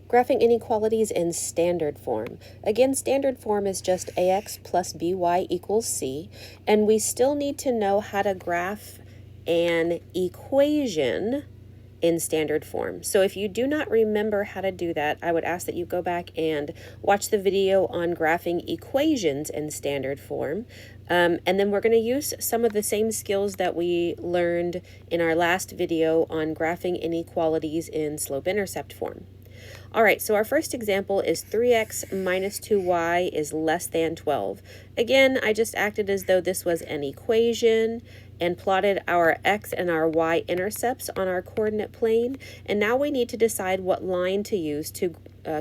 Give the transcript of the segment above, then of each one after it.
Graphing inequalities in standard form. Again, standard form is just ax plus by equals c, and we still need to know how to graph an equation in standard form. So if you do not remember how to do that, I would ask that you go back and watch the video on graphing equations in standard form. And then we're going to use some of the same skills that we learned in our last video on graphing inequalities in slope-intercept form. All right, so our first example is 3x minus 2y is less than 12. Again, I just acted as though this was an equation and plotted our x and our y intercepts on our coordinate plane. And now we need to decide what line to use to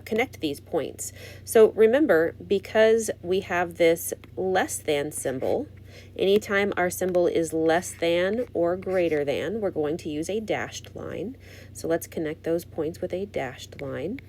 connect these points. So remember, because we have this less than symbol, anytime our symbol is less than or greater than, we're going to use a dashed line. So let's connect those points with a dashed line.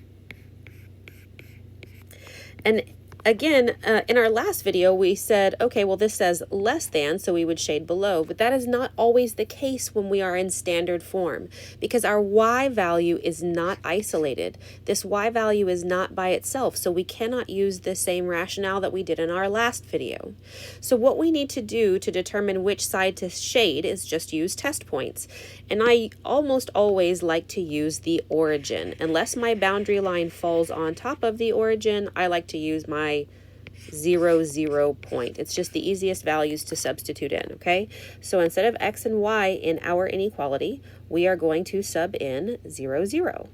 And again, in our last video, we said, okay, well, this says less than, so we would shade below, but that is not always the case when we are in standard form because our y value is not isolated. This y value is not by itself, so we cannot use the same rationale that we did in our last video. So what we need to do to determine which side to shade is just use test points. And I almost always like to use the origin. Unless my boundary line falls on top of the origin, I like to use my 0, 0 point. It's just the easiest values to substitute in, okay? So instead of x and y in our inequality, we are going to sub in 0, 0.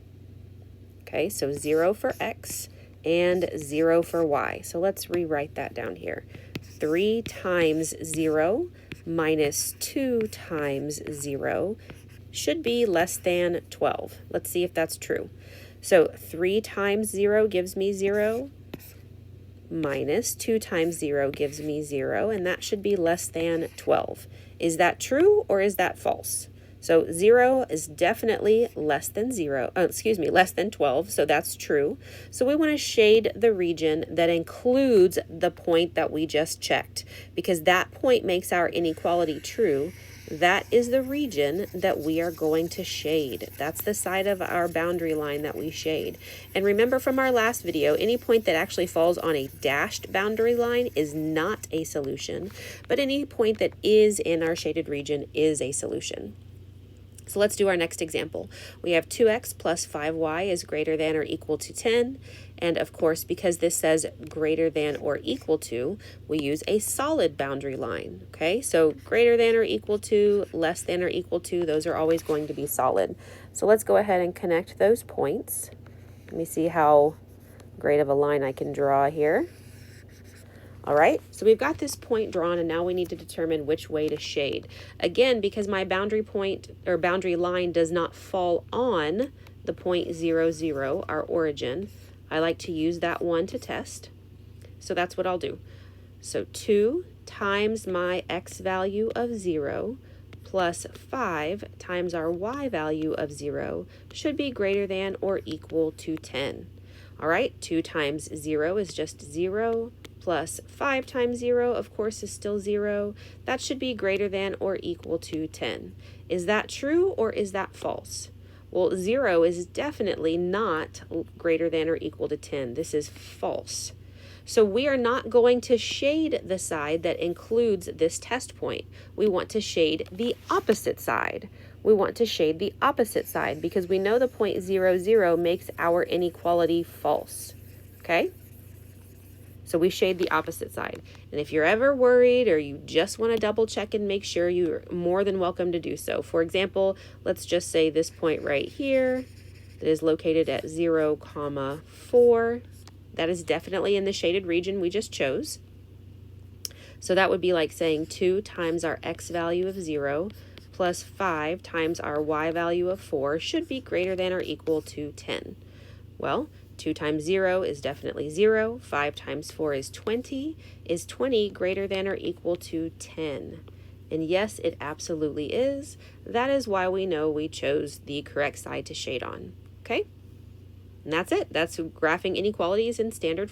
Okay, so 0 for x and 0 for y. So let's rewrite that down here. 3 times 0 minus 2 times 0 should be less than 12. Let's see if that's true. So 3 times 0 gives me 0, minus 2 times 0 gives me 0, and that should be less than 12. Is that true or is that false? So 0 is definitely less than less than 12, so that's true. So we want to shade the region that includes the point that we just checked, because that point makes our inequality true. That is the region that we are going to shade. That's the side of our boundary line that we shade. And remember from our last video, any point that actually falls on a dashed boundary line is not a solution, but any point that is in our shaded region is a solution. So let's do our next example. We have 2x plus 5y is greater than or equal to 10. And of course, because this says greater than or equal to, we use a solid boundary line. Okay, so greater than or equal to, less than or equal to, those are always going to be solid. So let's go ahead and connect those points. Let me see how great of a line I can draw here. All right, so we've got this point drawn, and now we need to determine which way to shade. Again, because my boundary point or boundary line does not fall on the point 0, 0, our origin, I like to use that one to test. So that's what I'll do. So 2 times my x value of 0 plus 5 times our y value of 0 should be greater than or equal to 10. All right, 2 times 0 is just 0. Plus 5 times 0, of course, is still 0. That should be greater than or equal to 10. Is that true or is that false? Well, 0 is definitely not greater than or equal to 10. This is false. So we are not going to shade the side that includes this test point. We want to shade the opposite side. We want to shade the opposite side because we know the point 0, 0 makes our inequality false. Okay? So we shade the opposite side. And if you're ever worried or you just want to double check and make sure, you're more than welcome to do so. For example, let's just say this point right here that is located at 0, 4. That is definitely in the shaded region we just chose. So that would be like saying 2 times our x value of 0 plus 5 times our y value of 4 should be greater than or equal to 10. Well, 2 times 0 is definitely 0. 5 times 4 is 20. Is 20 greater than or equal to 10? And yes, it absolutely is. That is why we know we chose the correct side to shade on. Okay? And that's it. That's graphing inequalities in standard